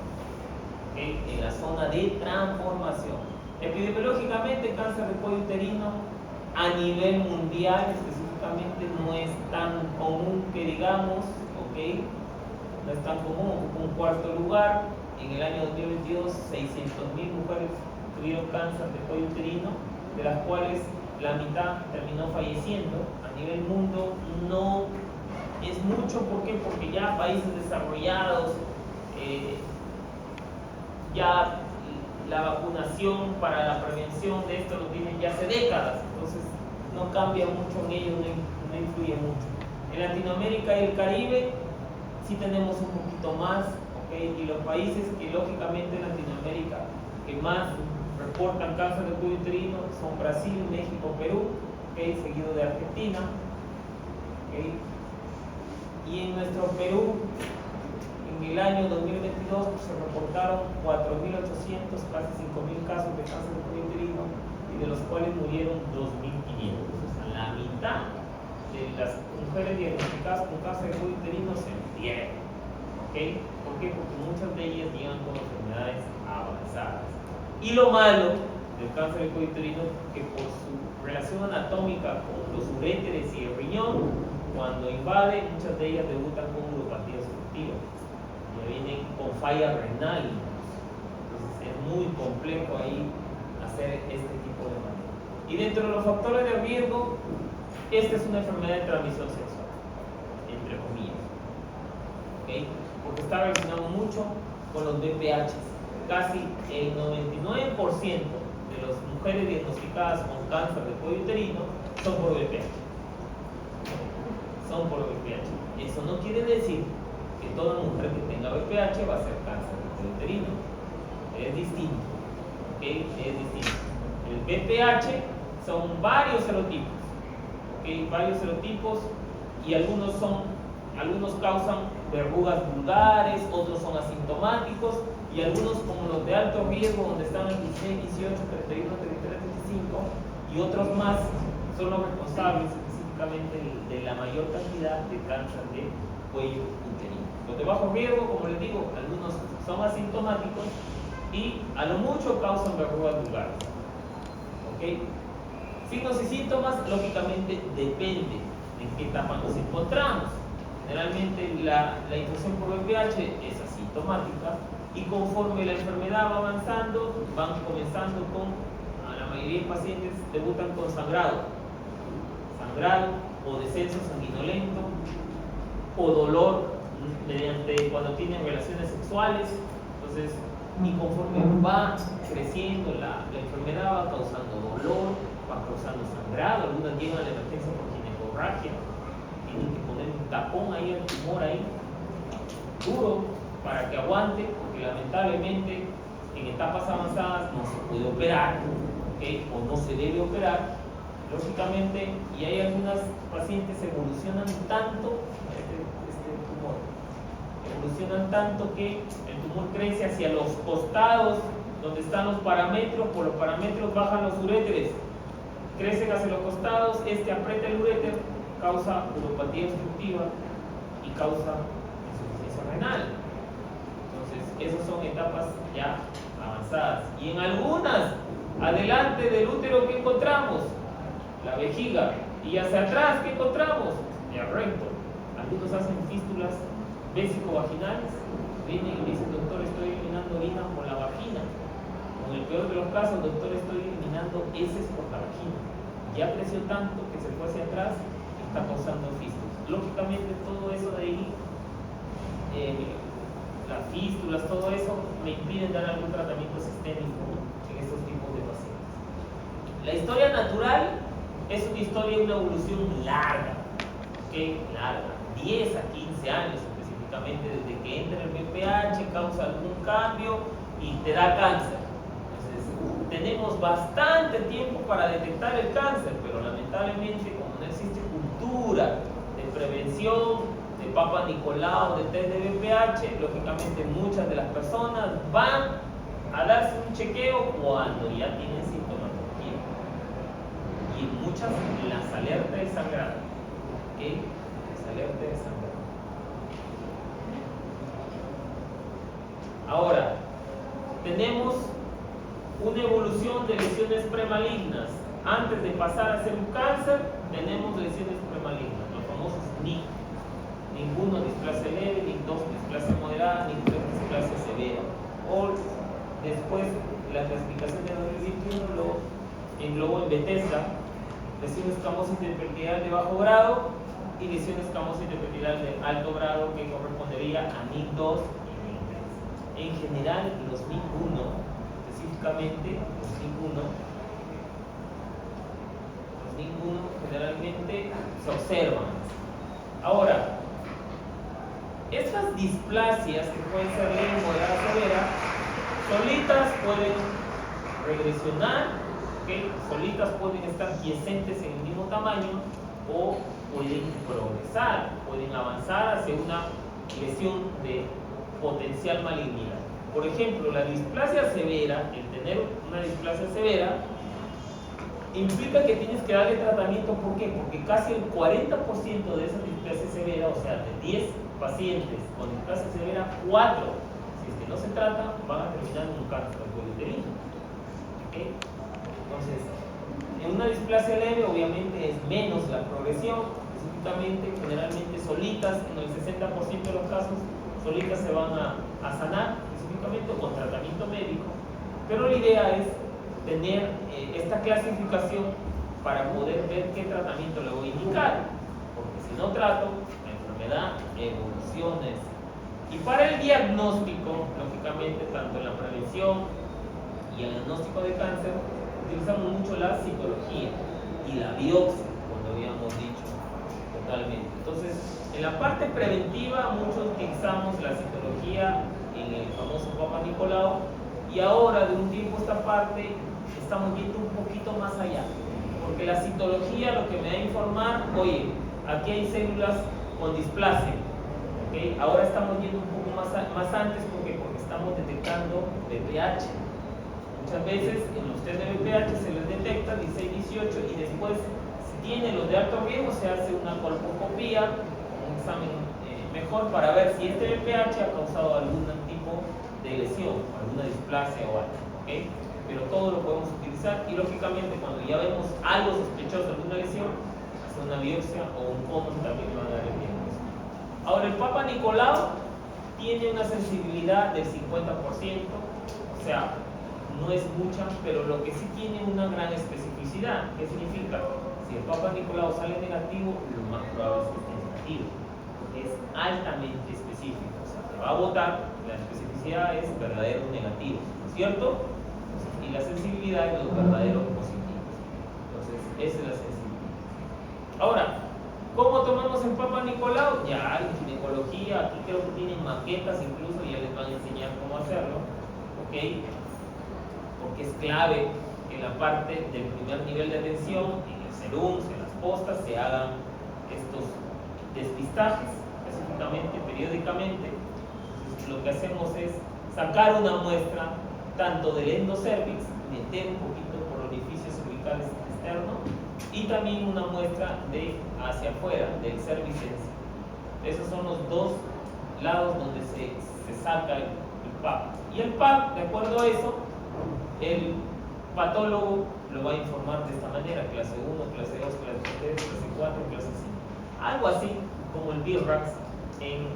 ¿okay? En la zona de transformación. Epidemiológicamente, el cáncer de cuello uterino a nivel mundial específicamente no es tan común que digamos, ¿ok? No es tan común, ocupa un cuarto lugar. En el año 2022, 600.000 mujeres tuvieron cáncer de cuello uterino, de las cuales la mitad terminó falleciendo. A nivel mundo no es mucho, ¿por qué? Porque ya países desarrollados, ya la vacunación para la prevención de esto lo tienen ya hace décadas, entonces no cambia mucho en ello, no influye mucho. En Latinoamérica y el Caribe sí tenemos un poquito más, ¿okay? Y los países que lógicamente en Latinoamérica que más reportan cáncer de cuello uterino son Brasil, México, Perú, ¿okay? Seguido de Argentina, ¿okay? Y en nuestro Perú, en el año 2022 se reportaron 4.800, casi 5.000 casos de cáncer de cuello uterino, y de los cuales murieron 2.500. O sea, la mitad de las mujeres diagnosticadas con cáncer de cuello uterino se entierran. ¿Okay? ¿Por qué? Porque muchas de ellas llegan con enfermedades avanzadas. Y lo malo del cáncer de cuello uterino es que por su relación anatómica con los uréteres y el riñón, cuando invade, muchas de ellas debutan con uropatía obstructiva. Vienen con falla renal, entonces es muy complejo ahí hacer este tipo de manejo. Y dentro de los factores de riesgo, esta es una enfermedad de transmisión sexual, entre comillas, ¿okay? Porque está relacionado mucho con los BPH. Casi el 99% de las mujeres diagnosticadas con cáncer de cuello uterino son por BPH. Son por BPH. Eso no quiere decir que toda mujer que tenga BPH va a ser cáncer de cuello uterino. Es distinto, ¿okay? Es distinto. El BPH son varios serotipos, ¿okay? Varios serotipos, y algunos causan verrugas vulgares, otros son asintomáticos, y algunos, como los de alto riesgo, donde están el 16, 18, 31, 33, 25, y otros más, son los responsables específicamente de la mayor cantidad de cáncer de cuello uterino. Los de bajo riesgo, como les digo, algunos son asintomáticos y a lo mucho causan verrugas vulgares. ¿Okay? Signos y síntomas, lógicamente, depende en qué etapa nos encontramos. Generalmente la infección por VPH es asintomática, y conforme la enfermedad va avanzando, van comenzando con, a la mayoría de pacientes debutan con sangrado o descenso sanguinolento o dolor mediante cuando tienen relaciones sexuales. Entonces, y conforme va creciendo la enfermedad, va causando dolor, va causando sangrado, algunas llegan a la emergencia por ginecorragia, tienen que poner un tapón ahí al tumor ahí, duro, para que aguante, porque lamentablemente en etapas avanzadas no se puede operar, ¿okay? O no se debe operar, lógicamente, y hay algunas pacientes que evolucionan tanto, evolucionan tanto que el tumor crece hacia los costados, donde están los parámetros, por los parámetros bajan los uréteres, crecen hacia los costados, aprieta el uréter, causa uropatía obstructiva y causa insuficiencia renal. Entonces, esas son etapas ya avanzadas. Y en algunas, adelante del útero, ¿qué encontramos? La vejiga. Y hacia atrás, ¿qué encontramos? El recto. Algunos hacen fístulas vésico-vaginales, vienen y dicen: doctor, estoy eliminando orina por la vagina. O en el peor de los casos: doctor, estoy eliminando heces por la vagina. Ya creció tanto que se fue hacia atrás y está causando fístulas. Lógicamente, todo eso de ahí, las fístulas, todo eso, me impiden dar algún tratamiento sistémico en estos tipos de pacientes. La historia natural es una historia de una evolución larga, ¿okay? Larga, 10 a 15 años específicamente, desde que entra el VPH, causa algún cambio y te da cáncer. Entonces, tenemos bastante tiempo para detectar el cáncer, pero lamentablemente, como en existe cultura de prevención de Papa Nicolau, de test de VPH, lógicamente muchas de las personas van a darse un chequeo cuando ya tienen sintomatología. Y muchas las alerta de sangrado. ¿Ok? Las alerta de sangrado. Ahora, tenemos una evolución de lesiones premalignas. Antes de pasar a ser un cáncer, tenemos lesiones premalignas, los famosos NIC. Ninguno displasia leve, ni dos displasia moderada, ni tres displasia severa. O después, la clasificación de 2021 lo englobó en Bethesda, lesiones escamosas de permeabilidad de bajo grado y lesiones escamosas de permeabilidad de alto grado, que correspondería a NIC 2 y NIC 3. En general, los NIC 1, específicamente los NIC 1 generalmente se observan. Ahora, estas displasias que pueden ser leve, moderada, severa, solitas pueden regresionar, ¿okay? Solitas pueden estar quiescentes en el mismo tamaño o pueden progresar, pueden avanzar hacia una lesión de potencial malignidad. Por ejemplo, la displasia severa, el tener una displasia severa, implica que tienes que darle tratamiento. ¿Por qué? Porque casi el 40% de esa displasia severa, o sea, de 10 pacientes con displasia severa, 4, si es que no se trata, van a terminar en un cáncer uterino. ¿Okay? Entonces, en una displasia leve, obviamente es menos la progresión, específicamente, generalmente solitas, en el 60% de los casos, solitas se van a sanar, específicamente con tratamiento médico, pero la idea es tener esta clasificación para poder ver qué tratamiento le voy a indicar, porque si no trato, la enfermedad evoluciona. Y para el diagnóstico, lógicamente, tanto en la prevención y el diagnóstico de cáncer, utilizamos mucho la citología y la biopsia, como habíamos dicho totalmente. Entonces, en la parte preventiva, muchos utilizamos la citología en el famoso Papa Nicolau, y ahora, de un tiempo a esta parte, estamos viendo un poquito más allá, porque la citología lo que me da a informar, oye, aquí hay células con displasia, ¿okay? Ahora estamos yendo un poco más antes, porque estamos detectando VPH. Muchas veces en los test de VPH se les detecta 16, 18, y después, si tienen los de alto riesgo, se hace una colposcopía, un examen mejor para ver si este VPH ha causado algún tipo de lesión, alguna displasia o algo, ¿okay? Pero todo lo podemos utilizar, y lógicamente cuando ya vemos algo sospechoso, alguna lesión, hacer una biopsia o un COM también va a dar el diagnóstico. Ahora, el Papa Nicolau tiene una sensibilidad del 50%, o sea, no es mucha, pero lo que sí tiene una gran especificidad. ¿Qué significa? Si el Papa Nicolau sale negativo, lo más probable es que esté negativo. Es altamente específico, o sea, te va a botar, la especificidad es verdadero o negativo, ¿no es cierto? Y la sensibilidad es los verdaderos positivos. Entonces, esa es la sensibilidad. Ahora, ¿cómo tomamos el Papa Nicolau? Ya hay ginecología, aquí creo que tienen maquetas, incluso ya les van a enseñar cómo hacerlo, ¿ok? Porque es clave que en la parte del primer nivel de atención, en el serums, en las postas, se hagan estos despistajes, específicamente, periódicamente. Entonces, lo que hacemos es sacar una muestra tanto del endocervix, meter un poquito por orificios cervicales externos, y también una muestra de hacia afuera, del cervix en sí. Esos son los dos lados donde se saca el PAP. Y el PAP, de acuerdo a eso, el patólogo lo va a informar de esta manera: clase 1, clase 2, clase 3, clase 4, clase 5. Algo así como el BIRAX en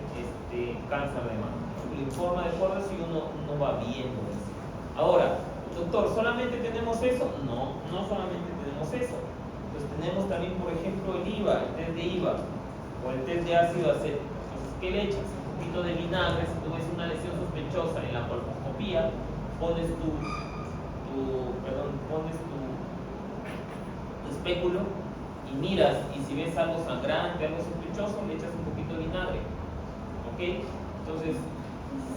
cáncer de mama. Lo informa de acuerdo si uno va viendo eso. Ahora, doctor, ¿solamente tenemos eso? No, no solamente tenemos eso. Entonces tenemos también, por ejemplo, el IVA, el test de IVA, o el test de ácido acético. Entonces, ¿qué le echas? Un poquito de vinagre. Si tú ves una lesión sospechosa en la colposcopía, pones tu espéculo y miras, y si ves algo sangrante, algo sospechoso, le echas un poquito de vinagre, ¿ok? Entonces,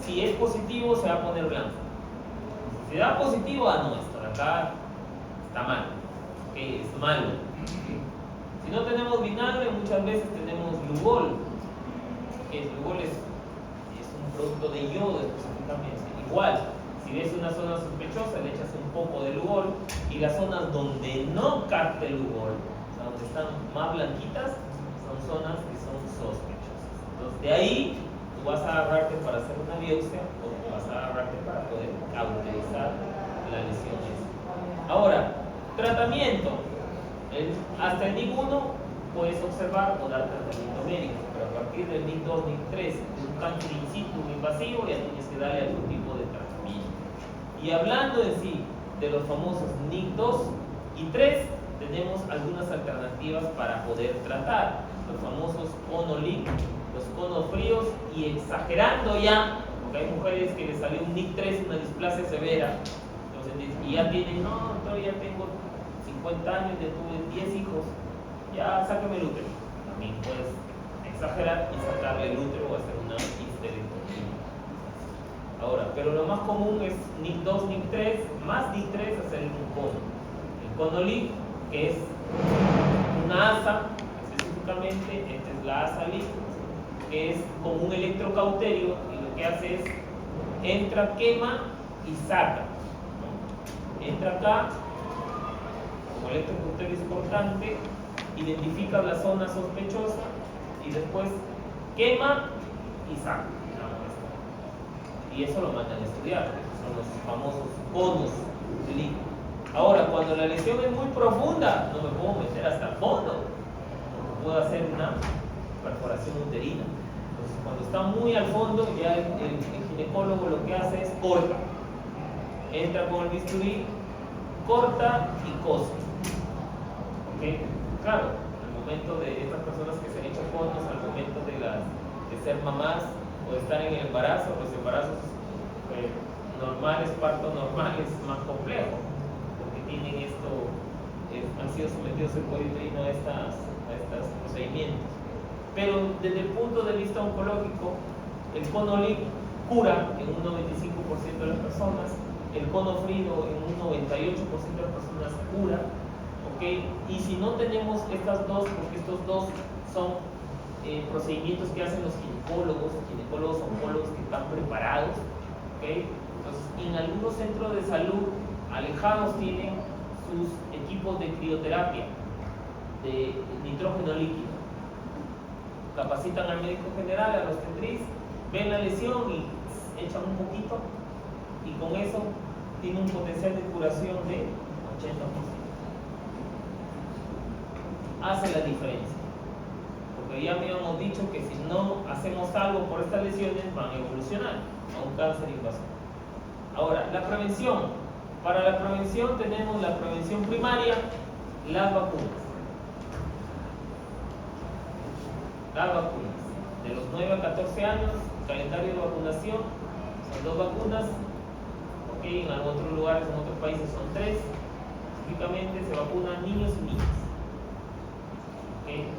si es positivo, se va a poner blanco. Si da positivo, no, esto de acá está mal, ¿ok? Es malo. Si no tenemos vinagre, muchas veces tenemos Lugol. Lugol es un producto de yodo específicamente. Igual, si ves una zona sospechosa, le echas un poco de Lugol, y las zonas donde no capte Lugol, o sea, donde están más blanquitas, son zonas que son sospechosas. Entonces, de ahí tú vas a agarrarte para hacer una biopsia o vas a agarrarte para poder cauterizar la lesión esa. Ahora, tratamiento. Hasta el NIC 1 puedes observar o dar tratamiento médico, pero a partir del NIC 2, NIC 3, de un cáncer in situ invasivo, ya tienes que darle algún tipo de tratamiento. Y hablando en sí de los famosos NIC 2 y 3, tenemos algunas alternativas para poder tratar. Los famosos ConoLink, los conos fríos, y exagerando ya, porque hay mujeres que les salió un NIC 3, una displasia severa, entonces, y ya tienen, no, todavía tengo 50 años, ya tuve 10 hijos, ya sáqueme el útero. También puedes exagerar y sacarle el útero o hacer una histerectomía. Ahora, pero lo más común es NIC 2, NIC 3, más NIC 3, hacer un cono. El ConoLink, que es una asa, específicamente, esta es la asa LIC, que es como un electrocauterio, y lo que hace es, entra, quema y saca, ¿no? Entra acá, como electrocauterio es importante, identifica la zona sospechosa y después quema y saca. Y eso lo mandan a estudiar, que son los famosos conos de LIC. Ahora, cuando la lesión es muy profunda, no me puedo meter hasta el fondo, puedo hacer una perforación uterina. Entonces, cuando está muy al fondo, ya el ginecólogo lo que hace es corta, entra con el bisturí, corta y cose. ¿Okay? Claro, al momento de estas personas que se han hecho conos, al momento de ser mamás o de estar en el embarazo, los embarazos normales, parto normal, es más complejo, porque tienen esto, han sido sometidos el cuello uterino a estos procedimientos. Pero desde el punto de vista oncológico, el ConoLink cura en un 95% de las personas, el cono frío en un 98% de las personas cura, ¿okay? Y si no tenemos estas dos, porque estos dos son procedimientos que hacen los ginecólogos, oncólogos que están preparados, ¿okay? Entonces, en algunos centros de salud alejados tienen sus equipos de crioterapia, de nitrógeno líquido. Capacitan al médico general, a los obstetriz, ven la lesión y echan un poquito, y con eso tiene un potencial de curación de 80%. Hace la diferencia, porque ya habíamos dicho que si no hacemos algo por estas lesiones van a evolucionar a un cáncer invasor. Ahora, la prevención. Para la prevención tenemos la prevención primaria, las vacunas. Las vacunas. De los 9 a 14 años, calendario de vacunación, son 2 vacunas. Okay, en otros lugares, en otros países son 3. Típicamente se vacunan niños y niñas. Okay.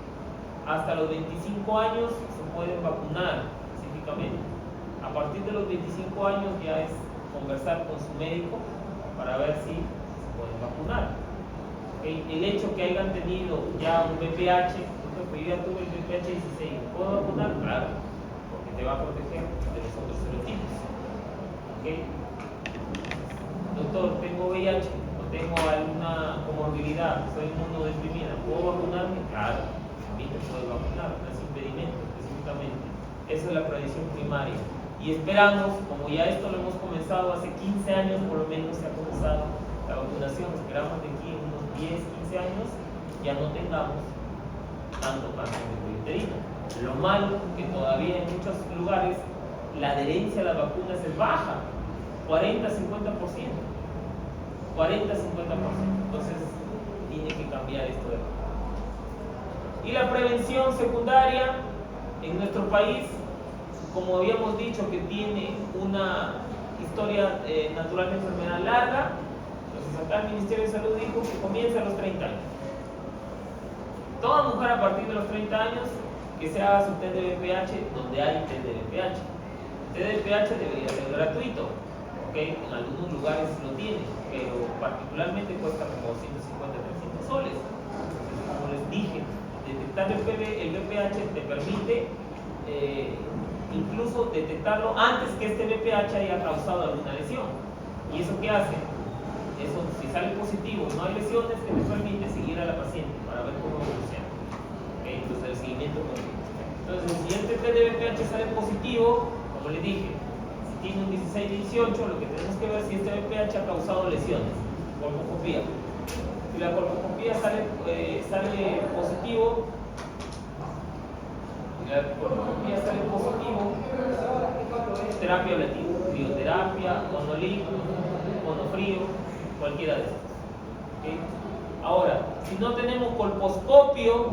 Hasta los 25 años se pueden vacunar específicamente. A partir de los 25 años ya es conversar con su médico para ver si se pueden vacunar. Okay. El hecho que hayan tenido ya un VPH, yo ya tuve el VPH 16, ¿puedo vacunar? Claro, porque te va a proteger de los otros serotipos. Okay. Doctor, tengo VIH, o tengo alguna comorbilidad, soy inmunodeprimida, ¿puedo vacunarme? Claro, también te puedes vacunar, no es impedimento específicamente. Esa es la prevención primaria. Y esperamos, como ya esto lo hemos comenzado hace 15 años, por lo menos se ha comenzado la vacunación, esperamos de aquí en unos 10, 15 años ya no tengamos tanto cáncer de cuello uterino. Lo malo que todavía en muchos lugares la adherencia a las vacunas es baja, 40-50%. 40-50%. Entonces tiene que cambiar esto de vacunas. Y la prevención secundaria en nuestro país, como habíamos dicho, que tiene una historia natural de enfermedad larga, entonces acá el Ministerio de Salud dijo que comienza a los 30 años. Toda mujer a partir de los 30 años que se haga su test de VPH donde hay test de VPH. El test de VPH debería ser gratuito, ¿okay? En algunos lugares lo tienen, pero particularmente cuesta como 150-300 soles. Entonces como les dije, detectar el BPH te permite incluso detectarlo antes que este BPH haya causado alguna lesión. ¿Y eso qué hace? Eso, si sale positivo y no hay lesiones, te permite seguir a la paciente para ver cómo evoluciona. ¿Okay? Entonces el seguimiento continuo. Entonces si este test de BPH sale positivo, como les dije, si tiene un 16-18, lo que tenemos que ver es si este BPH ha causado lesiones. Colposcopía. Si la colposcopía sale positivo, terapia ablativa, crioterapia, monolito, monofrío, cualquiera de estos. ¿Okay? Ahora, si no tenemos colposcopio,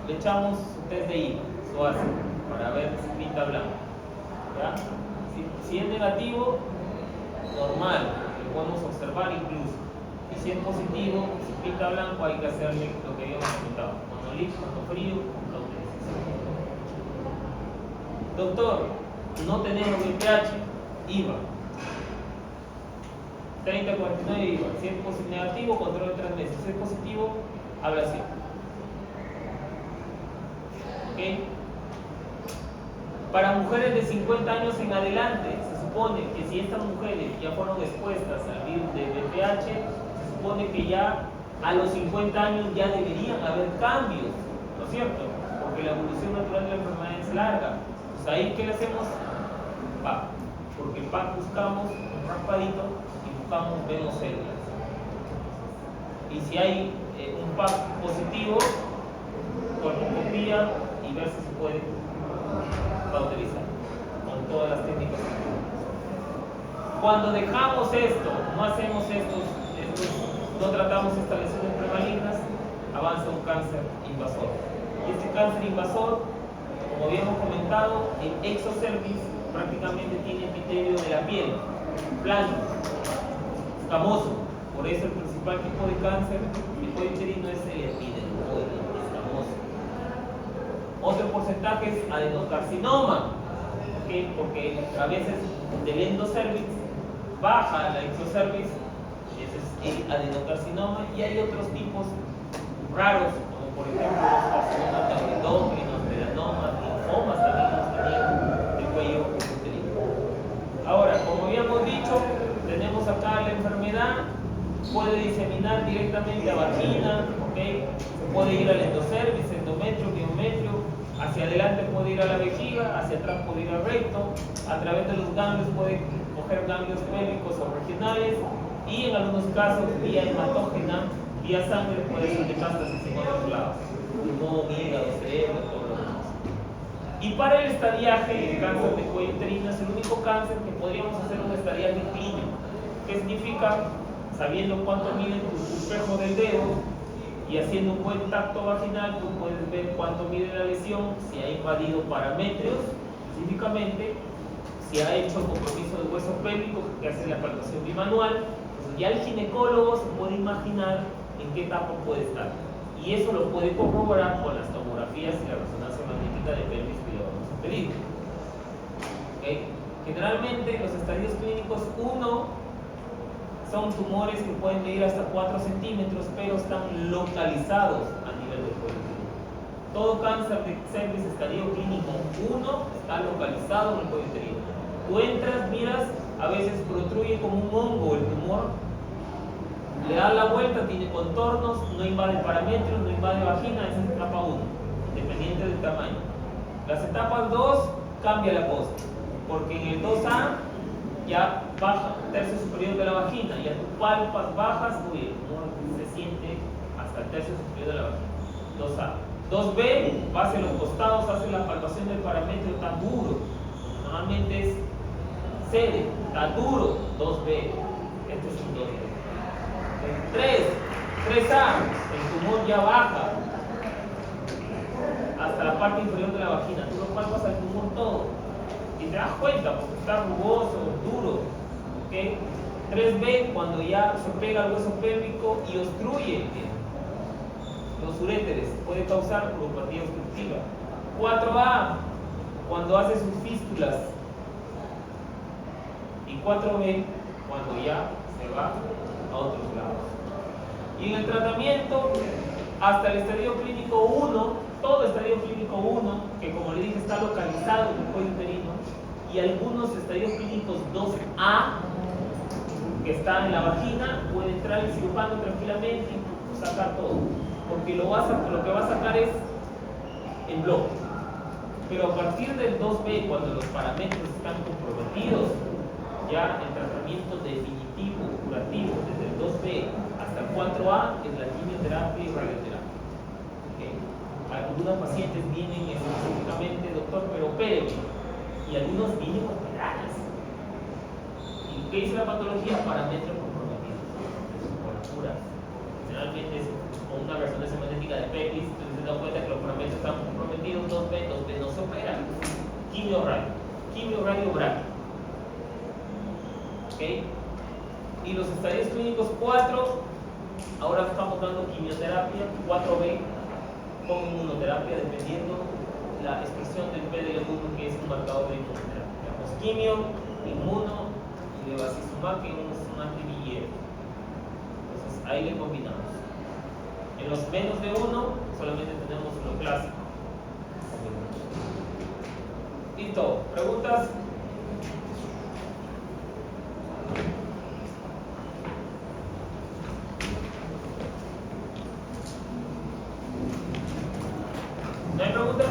le echamos su test de IVA, su ácido, para ver si pinta blanco. ¿Ya? Si es negativo, normal, lo podemos observar incluso. Y si es positivo, si pinta blanco, hay que hacerle lo que habíamos comentado: monolito, monofrío, doctor, no tenemos BPH, IVA. 30-49 IVA. Si es negativo, control de 3 meses. Si es positivo, ablación. ¿Okay? Para mujeres de 50 años en adelante, se supone que si estas mujeres ya fueron expuestas al virus de BPH, se supone que ya a los 50 años ya deberían haber cambios, ¿no es cierto? Porque la evolución natural de la enfermedad es larga. Pues ahí, ¿qué le hacemos? PAC. Porque PAC buscamos un raspadito y buscamos, vemos células. Y si hay un PAC positivo, colposcopía y ver si se puede cauterizar con todas las técnicas. Cuando dejamos esto, no hacemos no tratamos estas lesiones premalignas, avanza un cáncer invasor. Y este cáncer invasor, como habíamos comentado, el exocervix prácticamente tiene epitelio de la piel, plano, escamoso. Por eso el principal tipo de cáncer uterino es el epidermoide, escamoso. Otro porcentaje es adenocarcinoma, ¿okay? Porque a veces del endocervix baja la exocervix, ese es el adenocarcinoma, y hay otros tipos raros, como por ejemplo los carcinomas neuroendocrinos, melanomas, linfomas también hemos tenido del cuello uterino. Ahora, como habíamos dicho, tenemos acá la enfermedad, puede diseminar directamente a vagina, ¿okay? Se puede ir al endocervix, endometrio, miometrio, hacia adelante puede ir a la vejiga, hacia atrás puede ir al recto, a través de los ganglios puede coger ganglios pélvicos o regionales, y en algunos casos vía hematógena, vía sangre, puede ser metástasis en otros lados, pulmón, hígado, cerebro, todo lo demás. Y para el estadiaje, el cáncer de cuello uterino es el único cáncer que podríamos hacer un estadiaje clínico. ¿Qué significa? Sabiendo cuánto mide tu espejo del dedo y haciendo un buen tacto vaginal, tú puedes ver cuánto mide la lesión, si ha invadido paramétrios, específicamente, si ha hecho compromiso del hueso pélvico, que hace la palpación bimanual. Entonces ya el ginecólogo se puede imaginar en qué etapa puede estar. Y eso lo puede corroborar con las tomografías y la resonancia magnética de pelvis que le vamos a pedir. ¿Okay? Generalmente los estadios clínicos 1 son tumores que pueden medir hasta 4 centímetros, pero están localizados a nivel del cuello. Todo cáncer de cervix estadio clínico 1 está localizado en el cuello uterino. Tú entras, miras, a veces protruye como un hongo el tumor, le da la vuelta, tiene contornos, no invade paramétrios, no invade vagina, esa es etapa 1, dependiente del tamaño. Las etapas 2 cambia la cosa, porque en el 2A ya baja tercio superior de la vagina, ya tú palpas, bajas, uy, el tumor se siente hasta el tercio superior de la vagina. 2A. 2B, va hacia los costados, hace la palpación del parametrio, está duro. Normalmente es sede, está duro. 2B. Este es un 2B. 3A, el tumor ya baja hasta la parte inferior de la vagina. Tú lo palpas al tumor todo y te das cuenta porque está rugoso, duro. ¿Okay? 3B, cuando ya se pega al hueso pélvico y obstruye los uréteres, puede causar uropatía obstructiva. 4A, cuando hace sus fístulas. Y 4B, cuando ya se va a otros lados. Y en el tratamiento, hasta el estadio clínico 1, todo estadio clínico 1, que como le dije está localizado en el cuello uterino, y algunos estadios clínicos 2A, que está en la vagina, puede entrar el cirujano tranquilamente y sacar todo, porque lo que va a sacar es el bloque. Pero a partir del 2B, cuando los parámetros están comprometidos, ya el tratamiento definitivo, curativo, desde el 2B hasta el 4A, es la quimioterapia y radioterapia. ¿Okay? Algunos pacientes vienen específicamente, doctor, pero opéreme, y algunos vienen operadas. ¿Y qué dice la patología? Parámetros comprometidos, por pura. Generalmente es con una resonancia magnética de PEPIS, entonces se dan cuenta que los parámetros están comprometidos, 2B no se opera. Quimio radio braquio. ¿Okay? Y los estadios clínicos 4, ahora estamos dando quimioterapia, 4B con inmunoterapia, dependiendo la expresión del PDL1, que es un marcador de inmunoterapia. Tenemos quimio, inmuno y bevacizumab, que es un antivillero. Entonces ahí le combinamos. En los menos de 1 solamente tenemos lo clásico. Listo, ¿preguntas? ¿No hay preguntas?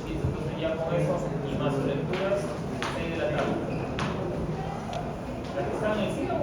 Listo, entonces ya con eso y más lecturas, 6 de la tarde. ¿Están en el cielo?